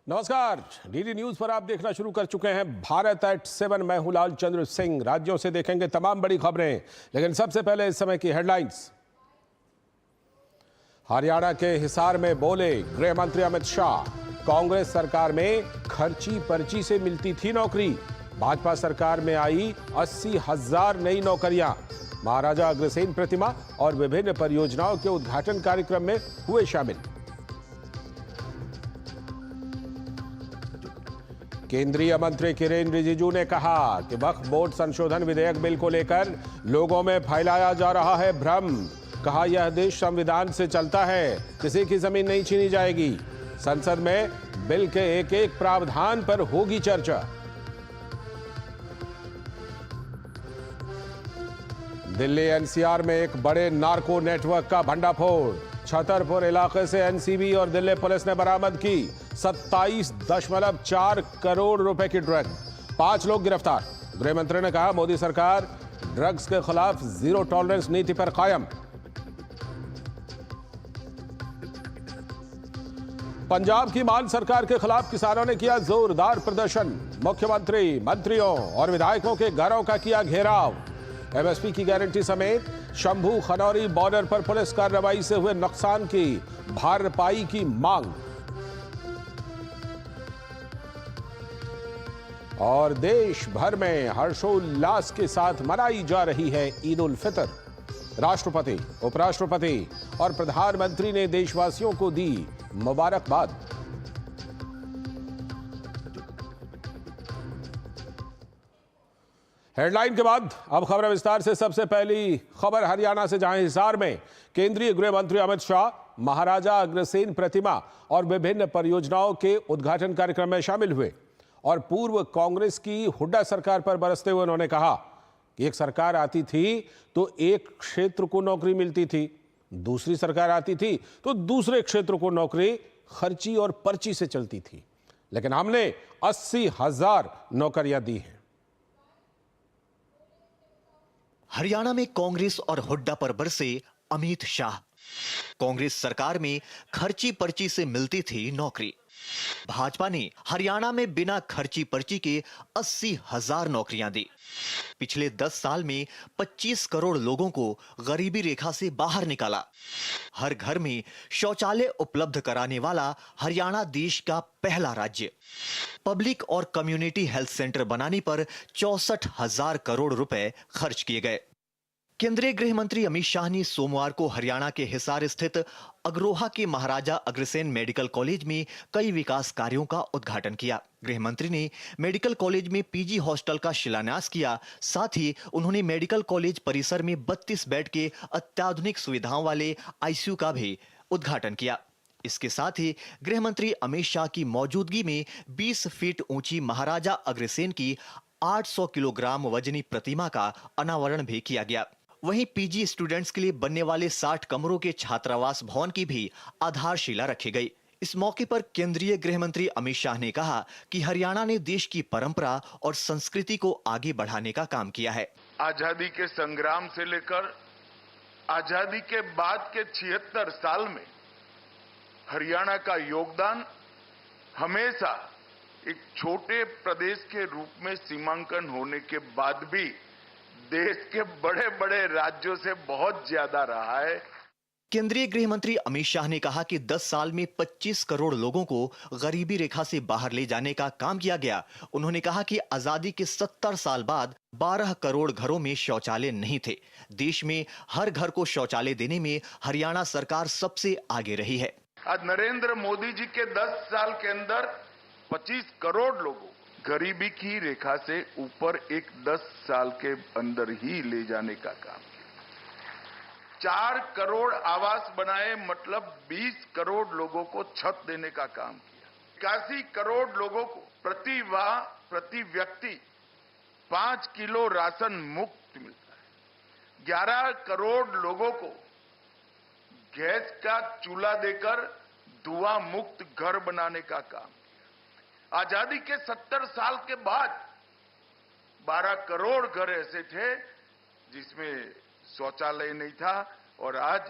नमस्कार, DD news पर आप देखना शुरू कर चुके हैं भारत एट 7। मैं हूं लाल चंद्र सिंह। राज्यों से देखेंगे तमाम बड़ी खबरें, लेकिन सबसे पहले इस समय की हेडलाइंस। हरियाणा के हिसार में बोले गृह मंत्री अमित शाह, कांग्रेस सरकार में खर्ची पर्ची से मिलती थी नौकरी, भाजपा सरकार में आई 80,000 नई नौकरियां। महाराजा अग्रसेन प्रतिमा और विभिन्न परियोजनाओं के उद्घाटन कार्यक्रम में हुए शामिल। केंद्रीय मंत्री किरेन रिजिजू ने कहा कि वक्फ बोर्ड संशोधन विधेयक बिल को लेकर लोगों में फैलाया जा रहा है भ्रम। कहा यह देश संविधान से चलता है, किसी की जमीन नहीं छीनी जाएगी। संसद में बिल के एक एक प्रावधान पर होगी चर्चा। दिल्ली एनसीआर में एक बड़े नार्को नेटवर्क का भंडाफोड़। छतरपुर इलाके से एनसीबी और दिल्ली पुलिस ने बरामद की 27.4 करोड़ रुपए की ड्रग। 5 लोग गिरफ्तार। गृह मंत्री ने कहा मोदी सरकार ड्रग्स के खिलाफ जीरो टॉलरेंस नीति पर कायम। पंजाब की मान सरकार के खिलाफ किसानों ने किया जोरदार प्रदर्शन। मुख्यमंत्री, मंत्रियों और विधायकों के घरों का किया घेराव। एमएसपी की गारंटी समेत शंभू खनौरी बॉर्डर पर पुलिस कार्रवाई से हुए नुकसान की भरपाई की मांग। और देश भर में हर्षोल्लास के साथ मनाई जा रही है ईद उल फितर। राष्ट्रपति, उपराष्ट्रपति और प्रधानमंत्री ने देशवासियों को दी मुबारकबाद। हेडलाइन के बाद अब खबर विस्तार से। सबसे पहली खबर हरियाणा से, जहां हिसार में केंद्रीय गृह मंत्री अमित शाह महाराजा अग्रसेन प्रतिमा और विभिन्न परियोजनाओं के उद्घाटन कार्यक्रम में शामिल हुए और पूर्व कांग्रेस की हुड्डा सरकार पर बरसते हुए उन्होंने कहा कि एक सरकार आती थी तो एक क्षेत्र को नौकरी मिलती थी, दूसरी सरकार आती थी तो दूसरे क्षेत्र को नौकरी खर्ची और पर्ची से चलती थी, लेकिन हमने 80,000 नौकरियां दी हैं। हरियाणा में कांग्रेस और हुड्डा पर बरसे अमित शाह। कांग्रेस सरकार में खर्ची पर्ची से मिलती थी नौकरी। भाजपा ने हरियाणा में बिना खर्ची पर्ची के 80,000 नौकरियां दी। पिछले 10 साल में 25 करोड़ लोगों को गरीबी रेखा से बाहर निकाला। हर घर में शौचालय उपलब्ध कराने वाला हरियाणा देश का पहला राज्य। पब्लिक और कम्युनिटी हेल्थ सेंटर बनाने पर 64,000 करोड़ रुपए खर्च किए गए। केंद्रीय गृह मंत्री अमित शाह ने सोमवार को हरियाणा के हिसार स्थित अग्रोहा के महाराजा अग्रसेन मेडिकल कॉलेज में कई विकास कार्यों का उद्घाटन किया। गृह मंत्री ने मेडिकल कॉलेज में पीजी हॉस्टल का शिलान्यास किया। साथ ही उन्होंने मेडिकल कॉलेज परिसर में 32 बेड के अत्याधुनिक सुविधाओं वाले आईसीयू का भी उद्घाटन किया। इसके साथ ही गृह मंत्री अमित शाह की मौजूदगी में 20 फीट ऊंची महाराजा अग्रसेन की 800 किलोग्राम वजनी प्रतिमा का अनावरण भी किया गया। वहीं पीजी स्टूडेंट्स के लिए बनने वाले 60 कमरों के छात्रावास भवन की भी आधारशिला रखी गई। इस मौके पर केंद्रीय गृह मंत्री अमित शाह ने कहा कि हरियाणा ने देश की परंपरा और संस्कृति को आगे बढ़ाने का काम किया है। आजादी के संग्राम से लेकर आजादी के बाद के 76 साल में हरियाणा का योगदान हमेशा एक छोटे प्रदेश के रूप में सीमांकन होने के बाद भी देश के बड़े बड़े राज्यों से बहुत ज्यादा रहा है। केंद्रीय गृह मंत्री अमित शाह ने कहा कि 10 साल में 25 करोड़ लोगों को गरीबी रेखा से बाहर ले जाने का काम किया गया। उन्होंने कहा कि आजादी के 70 साल बाद 12 करोड़ घरों में शौचालय नहीं थे। देश में हर घर को शौचालय देने में हरियाणा सरकार सबसे आगे रही है। आज नरेंद्र मोदी जी के 10 साल के अंदर 25 करोड़ लोगों गरीबी की रेखा से ऊपर एक 10 साल के अंदर ही ले जाने का काम किया। 4 करोड़ आवास बनाए, मतलब 20 करोड़ लोगों को छत देने का काम किया। 81 करोड़ लोगों को प्रति व्यक्ति 5 किलो राशन मुफ्त मिलता है। 11 करोड़ लोगों को गैस का चूल्हा देकर धुआं मुक्त घर बनाने का काम। आजादी के 70 साल के बाद 12 करोड़ घर ऐसे थे जिसमें शौचालय नहीं था, और आज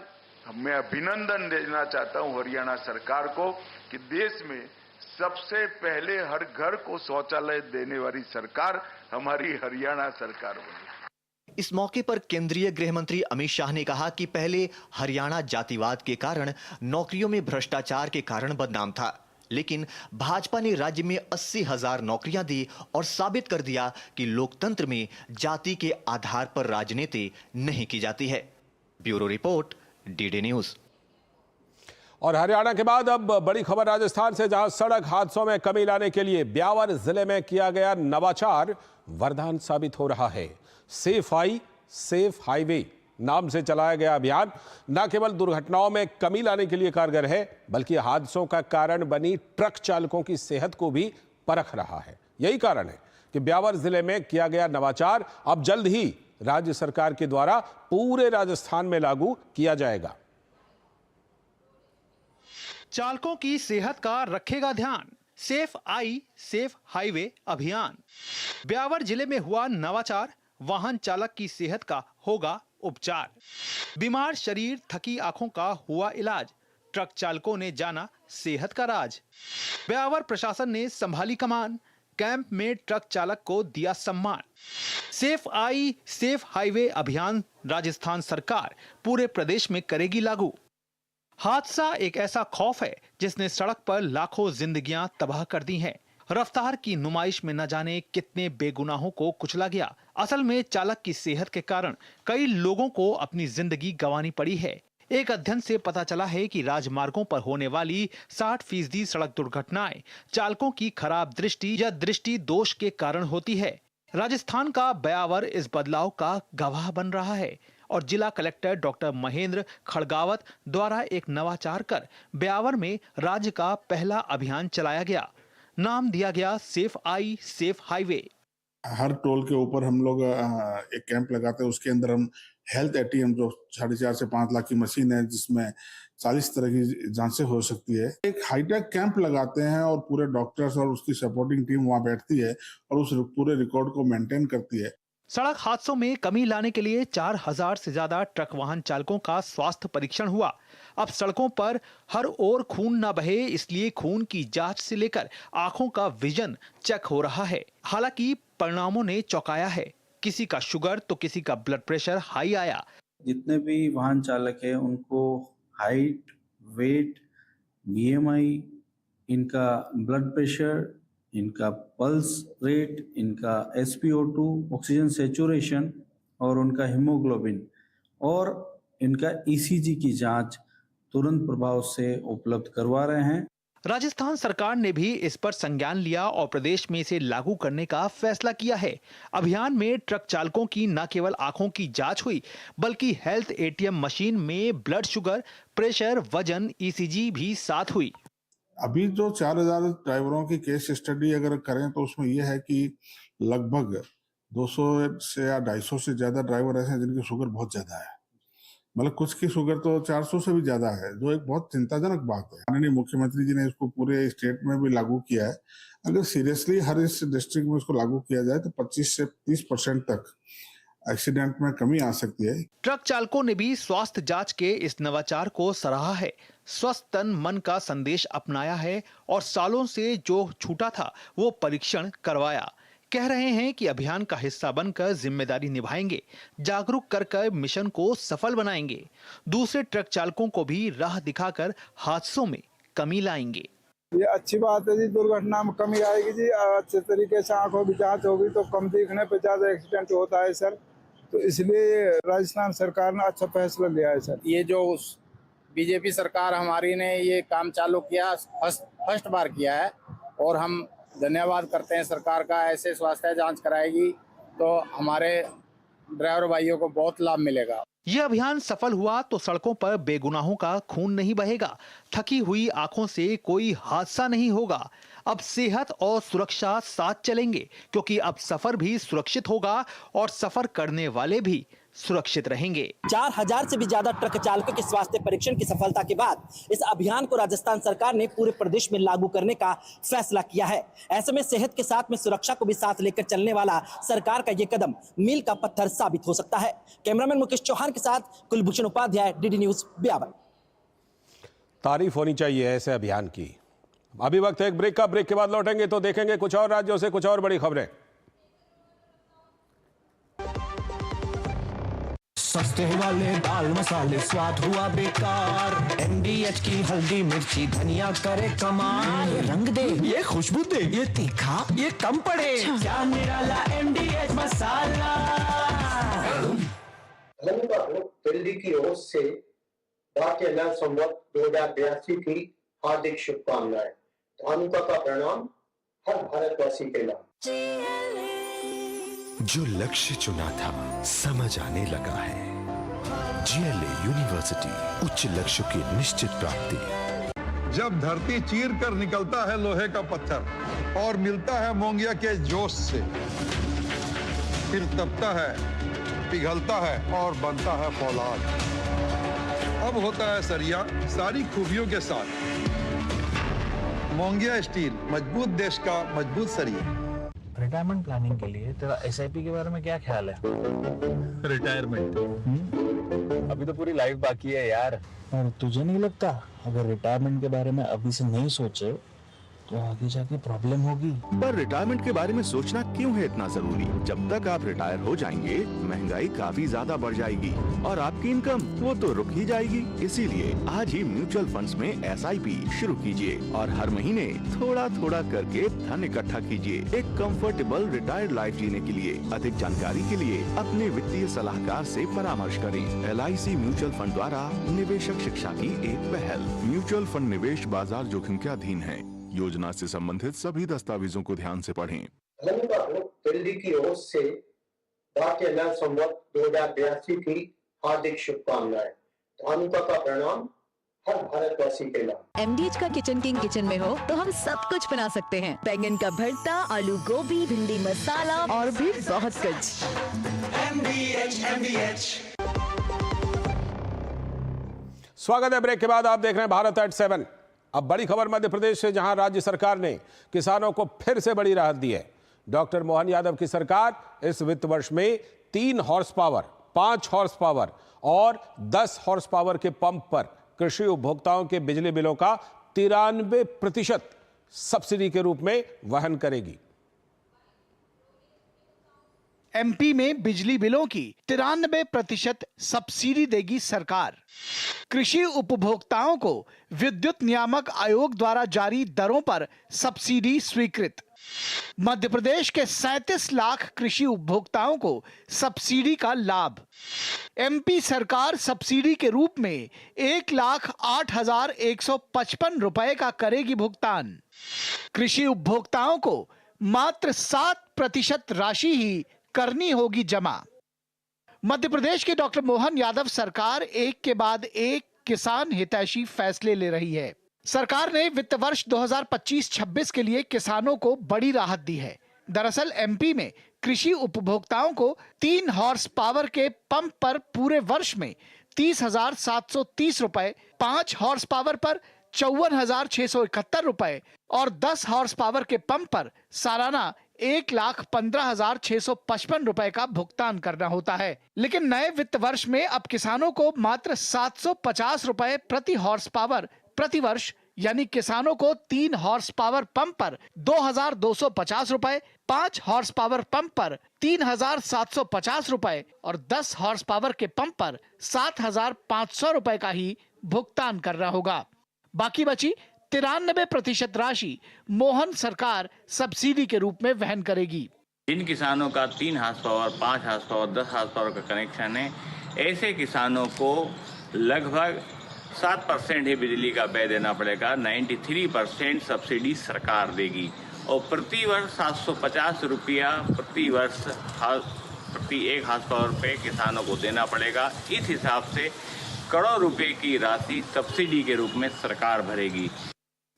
मैं अभिनंदन देना चाहता हूं हरियाणा सरकार को कि देश में सबसे पहले हर घर को शौचालय देने वाली सरकार हमारी हरियाणा सरकार बनी। इस मौके पर केंद्रीय गृह मंत्री अमित शाह ने कहा कि पहले हरियाणा जातिवाद के कारण, नौकरियों में भ्रष्टाचार के कारण बदनाम था, लेकिन भाजपा ने राज्य में 80,000 नौकरियां दी और साबित कर दिया कि लोकतंत्र में जाति के आधार पर राजनीति नहीं की जाती है। Bureau report, DD news. और हरियाणा के बाद अब बड़ी खबर राजस्थान से, जहां सड़क हादसों में कमी लाने के लिए ब्यावर जिले में किया गया नवाचार वरदान साबित हो रहा है। सेफ आई सेफ हाईवे नाम से चलाया गया अभियान न केवल दुर्घटनाओं में कमी लाने के लिए कारगर है, बल्कि हादसों का कारण बनी ट्रक चालकों की सेहत को भी परख रहा है। यही कारण है कि ब्यावर जिले में किया गया नवाचार अब जल्द ही राज्य सरकार के द्वारा पूरे राजस्थान में लागू किया जाएगा। चालकों की सेहत का रखेगा ध्यान, सेफ आई सेफ हाईवे अभियान। ब्यावर जिले में हुआ नवाचार, वाहन चालक की सेहत का होगा उपचार। बीमार शरीर, थकी आंखों का हुआ इलाज, ट्रक चालकों ने जाना सेहत का राज। ब्यावर प्रशासन ने संभाली कमान, कैंप में ट्रक चालक को दिया सम्मान। सेफ आई सेफ हाईवे अभियान राजस्थान सरकार पूरे प्रदेश में करेगी लागू। हादसा एक ऐसा खौफ है जिसने सड़क पर लाखों जिंदगियां तबाह कर दी हैं। रफ्तार की नुमाइश में न जाने कितने बेगुनाहों को कुचला गया। असल में चालक की सेहत के कारण कई लोगों को अपनी जिंदगी गंवानी पड़ी है। एक अध्ययन से पता चला है कि राजमार्गों पर होने वाली 60% सड़क दुर्घटनाएं चालकों की खराब दृष्टि या दृष्टि दोष के कारण होती है। राजस्थान का ब्यावर इस बदलाव का गवाह बन रहा है और जिला कलेक्टर डॉक्टर महेंद्र खड़गावत द्वारा एक नवाचार कर ब्यावर में राज्य का पहला अभियान चलाया गया। नाम दिया गया safe I safe highway. Her toll के ऊपर हम लोग एक कैंप लगाते हैं। उसके अंदर हम हेल्थ एटीएम, जो 4.5 से 5 लाख की मशीन है, जिसमें 40 तरह की जांचें हो सकती है, एक हाईटेक कैंप लगाते हैं और पूरे डॉक्टर्स और उसकी सपोर्टिंग टीम वहां बैठती है और उस पूरे रिकॉर्ड को मेंटेन करती है। सड़क हादसों में कमी लाने के लिए 4000 से ज्यादा ट्रक वाहन चालकों का स्वास्थ्य परीक्षण हुआ। अब सड़कों पर हर ओर खून न बहे, इसलिए खून की जांच से लेकर आंखों का विजन चेक हो रहा है। हालांकि परिणामों ने चौंकाया है, किसी का शुगर तो किसी का ब्लड प्रेशर हाई आया। जितने भी वाहन चालक हैं उनको हाइट, वेट, बीएमआई, इनका ब्लड प्रेशर, इनका पल्स रेट, इनका SpO2 ऑक्सीजन सेचुरेशन और उनका हीमोग्लोबिन और इनका ECG की जांच तुरंत प्रभाव से उपलब्ध करवा रहे हैं। राजस्थान सरकार ने भी इस पर संज्ञान लिया और प्रदेश में इसे लागू करने का फैसला किया है। अभियान में ट्रक चालकों की न केवल आंखों की जांच हुई, बल्कि हेल्थ एटीएम मशीन में ब्लड शुगर, प्रेशर, वजन, ECG भी साथ हुई। अभी जो 4000 ड्राइवरों की केस स्टडी अगर करें तो उसमें यह है कि लगभग 200 से या 250 से ज्यादा ड्राइवर ऐसे हैं जिनकी शुगर बहुत ज्यादा है। मतलब कुछ की शुगर तो 400 से भी ज्यादा है, जो एक बहुत चिंताजनक बात है। माननीय मुख्यमंत्री जी ने इसको पूरे स्टेट में भी लागू किया है। अगर सीरियसली हर इस डिस्ट्रिक्ट में इसको लागू किया जाए तो 25 से 30% तक एक्सीडेंट में कमी आ सकती है। ट्रक चालकों ने भी स्वास्थ्य जांच के इस नवाचार को सराहा है। स्वस्थ तन मन का संदेश अपनाया है और सालों से जो छूटा था वो परीक्षण करवाया। कह रहे हैं कि अभियान का हिस्सा बनकर जिम्मेदारी निभाएंगे, जागरूक कर मिशन को सफल बनाएंगे। दूसरे ट्रक चालकों को भी राह दिखाकर हादसों में कमी लाएंगे। ये अच्छी बात है जी, दुर्घटना में कमी आएगी जी। अच्छे तरीके से आंखों की जांच होगी तो कम दिखने पे ज्यादा एक्सीडेंट होता है सर। तो इसलिए राजस्थान सरकार ने अच्छा फैसला लिया है सर। ये जो बीजेपी सरकार हमारी ने ये काम चालू किया, फर्स्ट बार किया है और हम धन्यवाद करते हैं सरकार का। ऐसे स्वास्थ्य जांच कराएगी तो हमारे ड्राइवर भाइयों को बहुत लाभ मिलेगा। यह अभियान सफल हुआ तो सड़कों पर बेगुनाहों का खून नहीं बहेगा, थकी हुई आंखों से कोई हादसा नहीं होगा। अब सेहत और सुरक्षा साथ चलेंगे, क्योंकि अब सफर भी सुरक्षित होगा और सफर करने वाले भी सुरक्षित रहेंगे। 4000 से भी ज्यादा ट्रक चालकों के स्वास्थ्य परीक्षण की सफलता के बाद इस अभियान को राजस्थान सरकार ने पूरे प्रदेश में लागू करने का फैसला किया है। ऐसे में सेहत के साथ में सुरक्षा को भी साथ लेकर चलने वाला सरकार का ये कदम मील का पत्थर साबित हो सकता है। कैमरामैन मुकेश चौहान के साथ कुलभूषण उपाध्याय, DD न्यूज, ब्यावर। तारीफ होनी चाहिए ऐसे अभियान की। अभी वक्त है एक ब्रेक का। ब्रेक के बाद लौटेंगे तो देखेंगे कुछ और राज्यों से कुछ और बड़ी खबरें। सस्ते वाले दाल मसाले स्वाद हुआ बेकार। MDH की हल्दी मिर्ची धनिया करे कमाल। ये रंग दे, ये खुशबू दे, ये तीखा, ये कम पड़े। क्या निराला MDH मसाला। दिल्ली की ओर से भारतीय नव संवत 2082 की हार्दिक शुभकामनाएं। धानुका का प्रणाम हर भारतवासी के नाम। जो लक्ष्य चुना था समझ आने लगा है। GLA यूनिवर्सिटी, उच्च लक्ष्य की निश्चित प्राप्ति। जब धरती चीर कर निकलता है लोहे का पत्थर और मिलता है मोंगिया के जोश से, फिर तपता है, पिघलता है और बनता है फौलाद। अब होता है सरिया सारी खूबियों के साथ। मोंगिया स्टील, मजबूत देश का मजबूत सरिया। रिटायरमेंट प्लानिंग के लिए तेरा SIP के बारे में क्या ख्याल है? रिटायरमेंट अभी तो पूरी लाइफ बाकी है यार। और तुझे नहीं लगता अगर रिटायरमेंट के बारे में अभी से नहीं सोचे तो आगे जाके प्रॉब्लम होगी? पर रिटायरमेंट के बारे में सोचना क्यों है इतना जरूरी? जब तक आप रिटायर हो जाएंगे महंगाई काफी ज्यादा बढ़ जाएगी और आपकी इनकम वो तो रुक ही जाएगी। इसीलिए आज ही म्यूचुअल फंड्स में SIP शुरू कीजिए और हर महीने थोड़ा थोड़ा करके धन इकट्ठा कीजिए एक कंफर्टेबल रिटायर्ड लाइफ जीने के लिए। अधिक जानकारी के लिए अपने वित्तीय सलाहकार से परामर्श करें। LIC म्यूचुअल फंड द्वारा निवेशक शिक्षा की एक पहल। म्यूचुअल फंड निवेश बाजार जोखिम के अधीन है। योजना से संबंधित सभी दस्तावेजों को ध्यान से पढ़ें। दिल्ली की ओर से भारतीय नव संवत 2082 की हार्दिक शुभकामनाएं। धानुका का प्रणाम हर भारतवासी के नाम। MDH का किचन किंग किचन में हो तो हम सब कुछ बना सकते हैं। बैंगन का भरता, आलू गोभी, भिंडी मसाला और भी बहुत कुछ। MDH। स्वागत है। ब्रेक के बाद आप देख रहे हैं भारत एट 7। अब बड़ी खबर मध्य प्रदेश से, जहां राज्य सरकार ने किसानों को फिर से बड़ी राहत दी है। डॉक्टर मोहन यादव की सरकार इस वित्त वर्ष में 3 हॉर्स पावर, 5 हॉर्स पावर और 10 हॉर्स पावर के पंप पर कृषि उपभोक्ताओं के बिजली बिलों का 93% सब्सिडी के रूप में वहन करेगी। MP में बिजली बिलों की 93% सब्सिडी देगी सरकार। कृषि उपभोक्ताओं को विद्युत नियामक आयोग द्वारा जारी दरों पर सब्सिडी स्वीकृत। मध्य प्रदेश के 37 लाख कृषि उपभोक्ताओं को सब्सिडी का लाभ। MP सरकार सब्सिडी के रूप में 1,08,155 रुपए का करेगी भुगतान। कृषि उपभोक्ताओं को मात्र 7% राशि ही करनी होगी जमा। मध्य प्रदेश की डॉक्टर मोहन यादव सरकार एक के बाद एक किसान हितैषी फैसले ले रही है। सरकार ने वित्त वर्ष 2025-26 के लिए किसानों को बड़ी राहत दी है। दरअसल MP में कृषि उपभोक्ताओं को 3 हॉर्स पावर के पंप पर पूरे वर्ष में 30,730 रुपए, 5 हॉर्स पावर पर 54,671 रुपए और 10 हॉर्स पावर के पंप पर सालाना 1,15,655 रुपए का भुगतान करना होता है। लेकिन नए वित्त वर्ष में अब किसानों को मात्र 750 रुपए प्रति हॉर्स पावर प्रति वर्ष, यानी किसानों को 3 हॉर्स पावर पंप पर 2,250 रुपए, 5 हॉर्स पावर पंप पर 3,750 रुपए और 10 हॉर्स पावर के पंप पर 7,500 रुपए का ही भुगतान करना होगा। बाकी बची 93% राशि मोहन सरकार सब्सिडी के रूप में वहन करेगी। जिन किसानों का 3 horse power, 5 horse power, 10 horse power का कनेक्शन है, ऐसे किसानों को लगभग 7% ही बिजली का व्यय देना पड़ेगा। 93% सब्सिडी सरकार देगी और प्रति वर्ष 750 रुपया प्रति वर्ष प्रति 1 हॉर्स पावर पे किसानों को देना पड़ेगा। इस हिसाब से करोड़ रुपए की राशि सब्सिडी के रूप में सरकार भरेगी।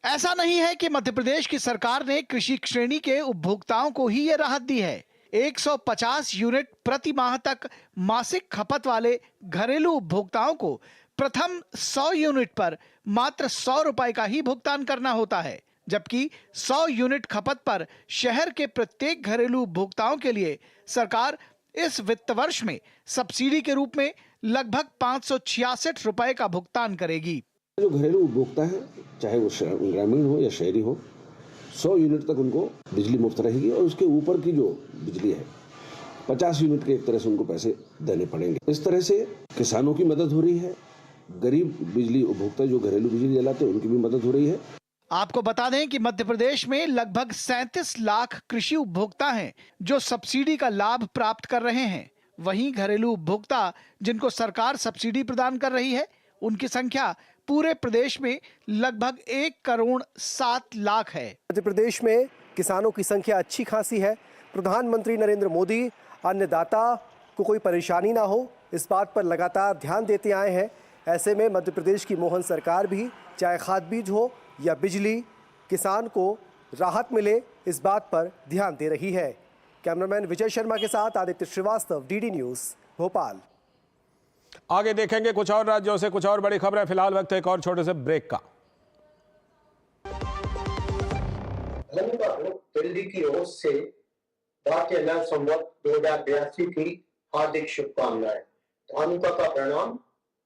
ऐसा नहीं है कि मध्य प्रदेश की सरकार ने कृषि श्रेणी के उपभोक्ताओं को ही ये राहत दी है। 150 यूनिट प्रति माह तक मासिक खपत वाले घरेलू उपभोक्ताओं को प्रथम 100 यूनिट पर मात्र 100 रुपए का ही भुगतान करना होता है, जबकि 100 यूनिट खपत पर शहर के प्रत्येक घरेलू उपभोक्ताओं के लिए सरकार इस वित्त वर्ष में सब्सिडी के रूप में लगभग 566 रुपए का भुगतान करेगी। जो घरेलू उपभोक्ता है, चाहे वो ग्रामीण हो या शहरी हो, 100 यूनिट तक उनको बिजली मुफ्त रहेगी और उसके ऊपर की जो बिजली है 50 यूनिट के एक तरह से उनको पैसे देने पड़ेंगे। इस तरह से किसानों की मदद हो रही है, गरीब बिजली उपभोक्ता जो घरेलू बिजली जलाते हैं उनकी भी मदद हो रही है। आपको बता दें कि मध्य प्रदेश में लगभग 37 लाख कृषि उपभोक्ता हैं जो सब्सिडी का लाभ प्राप्त कर रहे हैं। वहीं घरेलू उपभोक्ता जिनको सरकार सब्सिडी प्रदान कर रही है, उनकी संख्या पूरे प्रदेश में लगभग 1,07,00,000 है। मध्य प्रदेश में किसानों की संख्या अच्छी खासी है। प्रधानमंत्री नरेंद्र मोदी अन्नदाता को कोई परेशानी ना हो, इस बात पर लगातार ध्यान देते आए हैं। ऐसे में मध्य प्रदेश की मोहन सरकार भी, चाहे खाद बीज हो या बिजली, किसान को राहत मिले, इस बात पर ध्यान दे रही है। कैमरामैन विजय शर्मा के साथ आदित्य श्रीवास्तव, डीडी न्यूज, भोपाल। आगे देखेंगे कुछ और राज्यों से कुछ और बड़ी खबरें। फिलहाल वक्त है एक और छोटे से ब्रेक का। दिल्ली की ओर से भारतीय नव संवत 2082 की हार्दिक शुभकामनाएं। धानुका का प्रणाम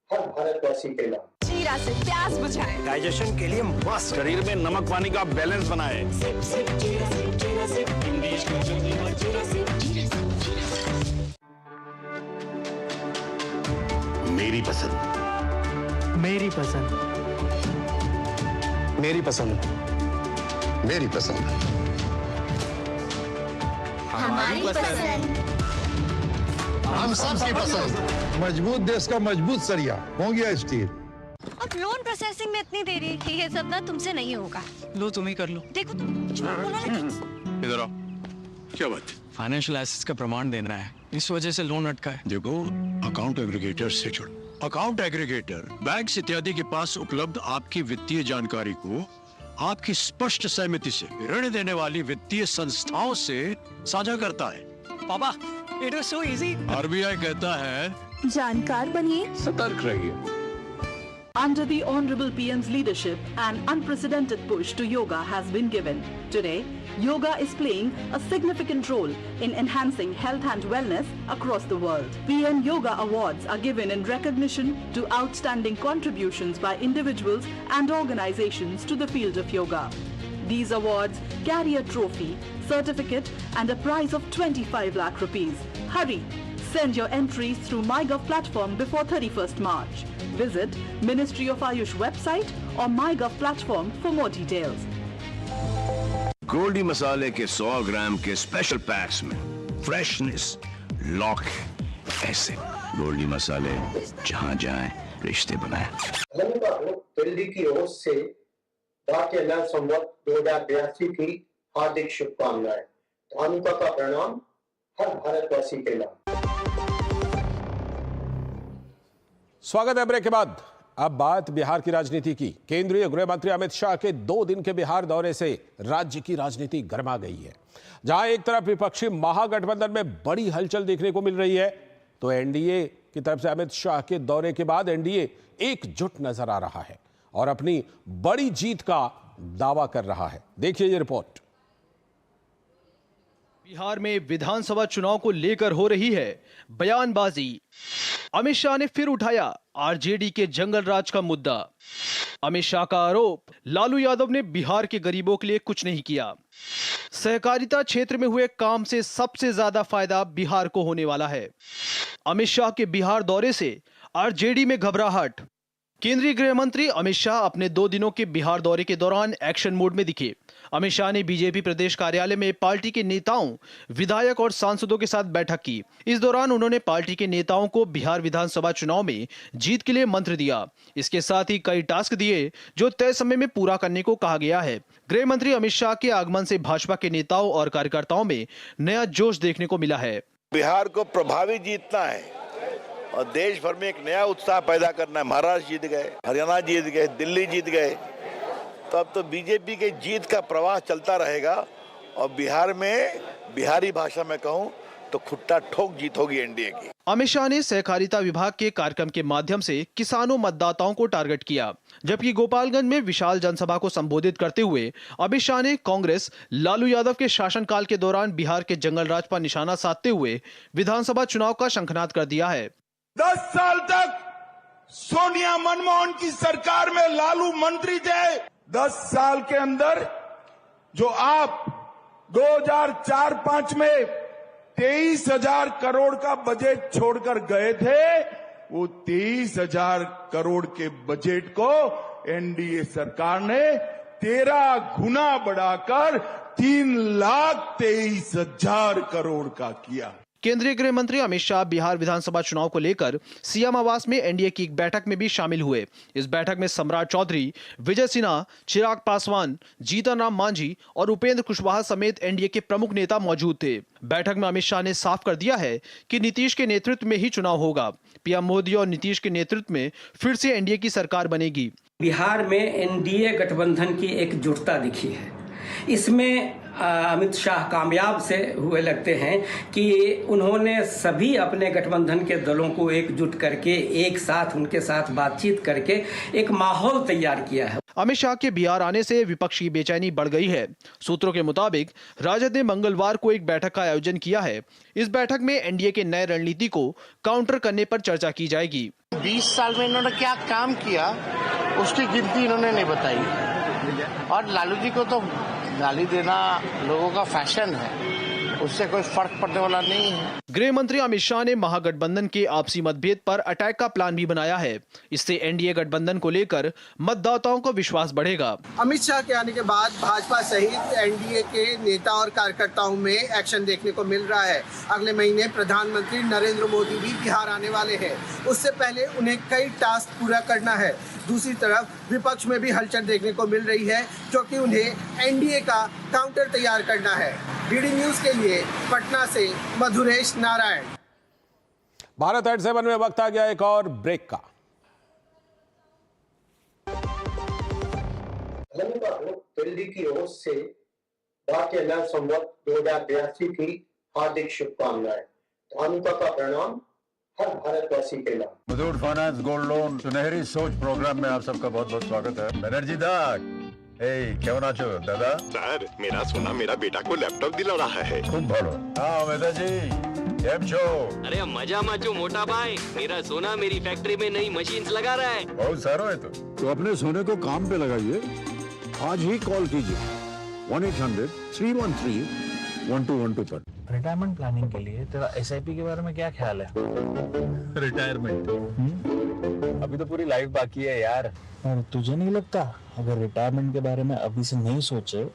हर भारतवासी के नाम। जीरा से प्यास बुझाएं, डाइजेशन के लिए मस्त, शरीर में नमक पानी का बैलेंस बनाए। मेरी पसंद, मेरी पसंद, मेरी पसंद, मेरी पसंद, हमारी पसंद, हम सबकी पसंद। मजबूत देश का मजबूत सरिया हो गया स्टील। अब लोन प्रोसेसिंग में इतनी देरी, ये सब ना तुमसे नहीं होगा। लो तुम ही कर लो। देखो झूठ बोला लेकिन। इधर आओ। क्या बात? फाइनेंशियल एसेट्स का प्रमाण देना है, इस वजह से लोन अटका है। देखो, अकाउंट एग्रीगेटर से जुड़ो। अकाउंट एग्रीगेटर बैंक इत्यादि के पास उपलब्ध आपकी वित्तीय जानकारी को आपकी स्पष्ट सहमति से ऋण देने वाली वित्तीय संस्थाओं से साझा करता है। पापा, it was so easy. RBI कहता है जानकार बनिए, सतर्क रहिए। Under the Honorable PM's leadership, an unprecedented push to yoga has been given. Today, yoga is playing a significant role in enhancing health and wellness across the world. PM Yoga Awards are given in recognition to outstanding contributions by individuals and organizations to the field of yoga. These awards carry a trophy, certificate and a prize of 25 lakh rupees. Hurry! Send your entries through MyGov platform before 31st March. Visit Ministry of Ayush website or MyGov platform for more details. Goldy मसाले के 100 ग्राम के special PACS में freshness lock है। ऐसे गोल्डी मसाले जहां जाएं रिश्ते बनाएं। दिल्ली की ओर से भारतीय नव संवत 2082 की हार्दिक शुभकामनाएं। धानुका का प्रणाम हर भारतवासी के नाम। स्वागत है ब्रेक के बाद। अब बात बिहार की राजनीति की। केंद्रीय गृह मंत्री अमित शाह के 2 दिन के बिहार दौरे से राज्य की राजनीति गर्मा गई है। जहां एक तरफ विपक्षी महागठबंधन में बड़ी हलचल देखने को मिल रही है, तो एनडीए की तरफ से अमित शाह के दौरे के बाद एनडीए एकजुट नजर आ रहा है और अपनी बड़ी जीत का दावा कर रहा है। देखिए ये रिपोर्ट। बिहार में विधानसभा चुनाव को लेकर हो रही है बयानबाजी। अमित शाह ने फिर उठाया आरजेडी के जंगल राज का मुद्दा। अमित शाह का आरोप, लालू यादव ने बिहार के गरीबों के लिए कुछ नहीं किया। सहकारिता क्षेत्र में हुए काम से सबसे ज्यादा फायदा बिहार को होने वाला है। अमित शाह के बिहार दौरे से आरजेडी में घबराहट। केंद्रीय गृह मंत्री अमित शाह अपने 2 दिनों के बिहार दौरे के दौरान एक्शन मोड में दिखे। अमित शाह ने बीजेपी प्रदेश कार्यालय में पार्टी के नेताओं, विधायक और सांसदों के साथ बैठक की। इस दौरान उन्होंने पार्टी के नेताओं को बिहार विधानसभा चुनाव में जीत के लिए मंत्र दिया। इसके साथ ही कई टास्क दिए जो तय समय में पूरा करने को कहा गया है। गृह मंत्री अमित शाह के आगमन से भाजपा के नेताओं और कार्यकर्ताओं में नया जोश देखने को मिला है। बिहार को प्रभावी जीतना है और देश भर में एक नया उत्साह पैदा करना है। महाराष्ट्र जीत गए, हरियाणा जीत गए, दिल्ली जीत गए, तो अब तो बीजेपी के जीत का प्रवाह चलता रहेगा और बिहार में, बिहारी भाषा में कहूं तो खुट्टा ठोक जीत होगी एनडीए की। अमित शाह ने सहकारिता विभाग के कार्यक्रम के माध्यम से किसानों मतदाताओं को टारगेट किया, जबकि गोपालगंज में विशाल जनसभा को संबोधित करते हुए अमित शाह ने कांग्रेस, लालू यादव के शासनकाल के दौरान बिहार के जंगल राज पर निशाना साधते हुए विधानसभा चुनाव का शंखनाद कर दिया है। 10 साल तक सोनिया मनमोहन की सरकार में लालू मंत्री थे। 10 साल के अंदर जो आप 2004-5 में 23,000 करोड़ का बजट छोड़कर गए थे, वो 23,000 करोड़ के बजट को एनडीए सरकार ने 13 गुना बढ़ाकर 3,23,000 करोड़ का किया। केंद्रीय गृह मंत्री अमित शाह बिहार विधानसभा चुनाव को लेकर सीएम आवास में एनडीए की एक बैठक में भी शामिल हुए। इस बैठक में सम्राट चौधरी, विजय सिन्हा, चिराग पासवान, जीतन राम मांझी और उपेंद्र कुशवाहा समेत एनडीए के प्रमुख नेता मौजूद थे। बैठक में अमित शाह ने साफ कर दिया है कि नीतीश के नेतृत्व में ही चुनाव होगा। पीएम मोदी और नीतीश के नेतृत्व में फिर से एनडीए की सरकार बनेगी। बिहार में एनडीए गठबंधन की एकजुटता दिखी है। इसमें अमित शाह कामयाब से हुए लगते हैं कि उन्होंने सभी अपने गठबंधन के दलों को एकजुट करके एक साथ उनके साथ बातचीत करके एक माहौल तैयार किया है। अमित शाह के बिहार आने से विपक्ष की बेचैनी बढ़ गई है। सूत्रों के मुताबिक राजद ने मंगलवार को एक बैठक का आयोजन किया है। इस बैठक में एनडीए के नए रणनीति को काउंटर करने पर चर्चा की जाएगी। 20 साल में इन्होंने क्या काम किया उसकी गिनती इन्होंने नहीं बताई, और लालू जी को तो गाली देना लोगों का फैशन है, उससे कोई फर्क पड़ने वाला नहीं है। गृह मंत्री अमित शाह ने महागठबंधन के आपसी मतभेद पर अटैक का प्लान भी बनाया है। इससे एनडीए गठबंधन को लेकर मतदाताओं को विश्वास बढ़ेगा। अमित शाह के आने के बाद भाजपा सहित एनडीए के नेता और कार्यकर्ताओं में एक्शन देखने को मिल रहा है। अगले महीने प्रधानमंत्री नरेंद्र मोदी भी बिहार आने वाले हैं। उससे पहले उन्हें कई टास्क पूरा करना है। दूसरी तरफ विपक्ष में भी हलचल देखने को मिल रही है, क्योंकि उन्हें एनडीए का काउंटर तैयार करना है। डीडी न्यूज के लिए पटना से मधुरेश नारायण। भारत एट 7 में वक्त आ गया एक और ब्रेक का। दिल्ली की ओर से भारतीय नव संवत 2082 की हार्दिक शुभकामनाएं। धानुका का प्रणाम हर भारतवासी के नाम। मुथूट फाइनेंस गोल्ड लोन सुनहरी सोच प्रोग्राम में आप सबका बहुत बहुत स्वागत है। बनर्जी दा क्यों नाचो दादा? सर मेरा सोना मेरा बेटा को लैपटॉप दिला रहा है। खूब भालो। हाँ मेदा जी केम छो? अरे मजा माचो मोटा भाई, मेरा सोना मेरी फैक्ट्री में नई मशीन्स लगा रहा है। बहुत सारो है तो अपने सोने को काम पे लगाइए। आज ही कॉल कीजिए 1-800-313-1212 पर। रिटायरमेंट प्लानिंग के लिए तेरा एसआईपी के बारे में क्या ख्याल है? रिटायरमेंट अभी तो पूरी लाइफ बाकी है यार। और तुझे नहीं लगता अगर रिटायरमेंट के बारे में अभी से नहीं सोचे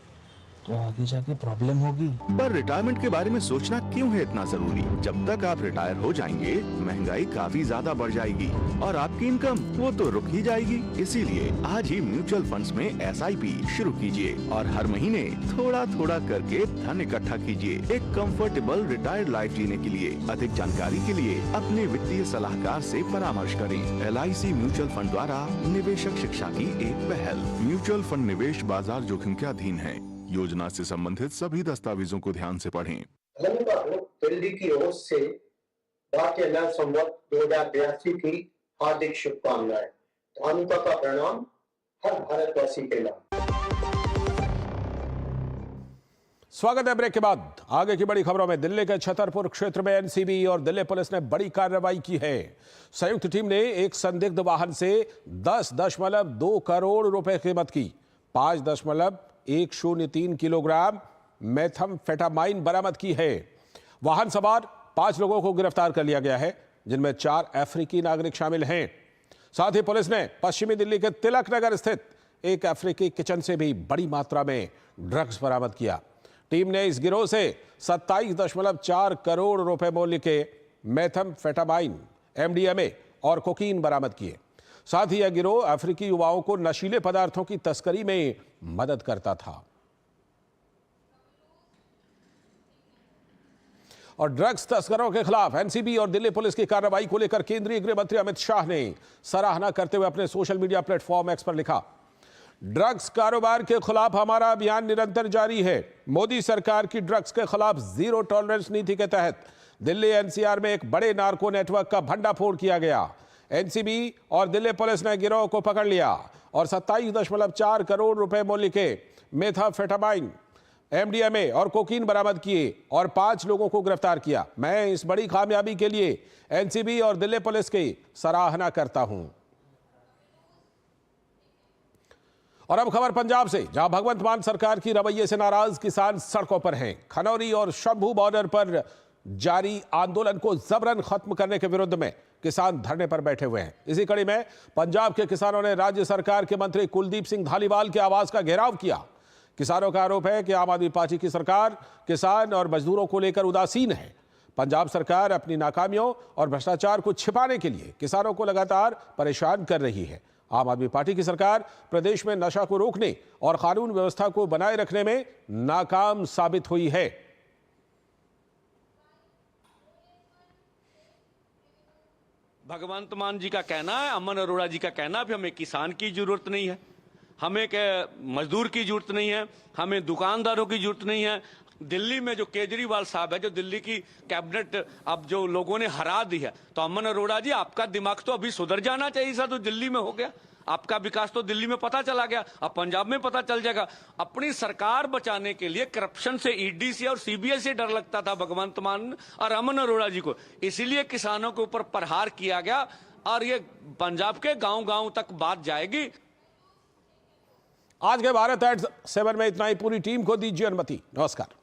तो आगे जाके प्रॉब्लम होगी? पर रिटायरमेंट के बारे में सोचना क्यों है इतना जरूरी? जब तक आप रिटायर हो जाएंगे महंगाई काफी ज्यादा बढ़ जाएगी और आपकी इनकम वो तो रुक ही जाएगी। इसीलिए आज ही म्यूचुअल फंड्स में एसआईपी शुरू कीजिए और हर महीने थोड़ा थोड़ा करके धन इकट्ठा कीजिए एक कंफर्टेबल रिटायर्ड लाइफ जीने के लिए। अधिक जानकारी के लिए अपने वित्तीय सलाहकार से परामर्श करें। LIC म्यूचुअल फंड द्वारा निवेशक शिक्षा की एक पहल। म्यूचुअल फंड निवेश बाजार जोखिम के अधीन है। योजना से संबंधित सभी दस्तावेजों को ध्यान से पढ़ें। दिल्ली की ओर से भारतीय नव संवत 2082 की हार्दिक शुभकामनाएं। धानुका का प्रणाम हर भारतवासी के नाम। स्वागत है ब्रेक के बाद। आगे की बड़ी खबरों में दिल्ली के छतरपुर क्षेत्र में एनसीबी और दिल्ली पुलिस ने बड़ी कार्रवाई की है। संयुक्त टीम ने एक संदिग्ध वाहन से 10.2 करोड़ रुपए कीमत की 5.103 किलोग्राम मेथाम्फेटामाइन बरामद की है। वाहन सवार 5 लोगों को गिरफ्तार कर लिया गया है, जिनमें 4 अफ्रीकी नागरिक शामिल हैं। साथ ही पुलिस ने पश्चिमी दिल्ली के तिलक नगर स्थित एक अफ्रीकी किचन से भी बड़ी मात्रा में ड्रग्स बरामद किया। टीम ने इस गिरोह से 27.4 करोड़ रुपए मूल्य के मेथाम्फेटामाइन, MDMA और कोकीन बरामद किए। साथ ही यह गिरोह अफ्रीकी युवाओं को नशीले पदार्थों की तस्करी में मदद करता था। और ड्रग्स तस्करों के खिलाफ एनसीबी और दिल्ली पुलिस की कार्रवाई को लेकर केंद्रीय गृह मंत्री अमित शाह ने सराहना करते हुए अपने सोशल मीडिया प्लेटफॉर्म एक्स पर लिखा, ड्रग्स कारोबार के खिलाफ हमारा अभियान निरंतर जारी है। मोदी सरकार की ड्रग्स के खिलाफ जीरो टॉलरेंस नीति के तहत दिल्ली एनसीआर में एक बड़े नार्को नेटवर्क का भंडाफोड़ किया गया। एनसीबी और दिल्ली पुलिस ने गिरोह को पकड़ लिया और 27.4 करोड़ रुपए मूल्य के मेथाम्फेटामाइन, MDMA और कोकीन बरामद किए और 5 लोगों को गिरफ्तार किया। मैं इस बड़ी कामयाबी के लिए एनसीबी और दिल्ली पुलिस की सराहना करता हूं। और अब खबर पंजाब से, जहां भगवंत मान सरकार की रवैये से नाराज किसान सड़कों पर हैं। खनौरी और शंभू बॉर्डर पर जारी आंदोलन को जबरन खत्म करने के विरुद्ध में किसान धरने पर बैठे हुए हैं। इसी कड़ी में पंजाब के किसानों ने राज्य सरकार के मंत्री कुलदीप सिंह धालीवाल के आवास का घेराव किया। किसानों का आरोप है कि आम आदमी पार्टी की सरकार किसान और मजदूरों को लेकर उदासीन है। पंजाब सरकार अपनी नाकामियों और भ्रष्टाचार को छिपाने के लिए किसानों को लगातार परेशान कर रही है। आम आदमी पार्टी की सरकार प्रदेश में नशा को रोकने और कानून व्यवस्था को बनाए रखने में नाकाम साबित हुई है। भगवंत मान जी का कहना है, अमन अरोड़ा जी का कहना है, हमें किसान की जरूरत नहीं है, हमें मजदूर की जरूरत नहीं है, हमें दुकानदारों की जरूरत नहीं है। दिल्ली में जो केजरीवाल साहब है, जो दिल्ली की कैबिनेट अब जो लोगों ने हरा दी है, तो अमन अरोड़ा जी आपका दिमाग तो अभी सुधर जाना चाहिए था। तो दिल्ली में हो गया, आपका विकास तो दिल्ली में पता चला गया, अब पंजाब में पता चल जाएगा। अपनी सरकार बचाने के लिए करप्शन से ईडी से और सीबीआई से डर लगता था भगवंत मान और अमन अरोड़ा जी को, इसीलिए किसानों के ऊपर प्रहार किया गया और ये पंजाब के गांव-गांव तक बात जाएगी। आज के भारत एट 7 में इतना ही। पूरी टीम को दीजिए अनुमति। नमस्कार।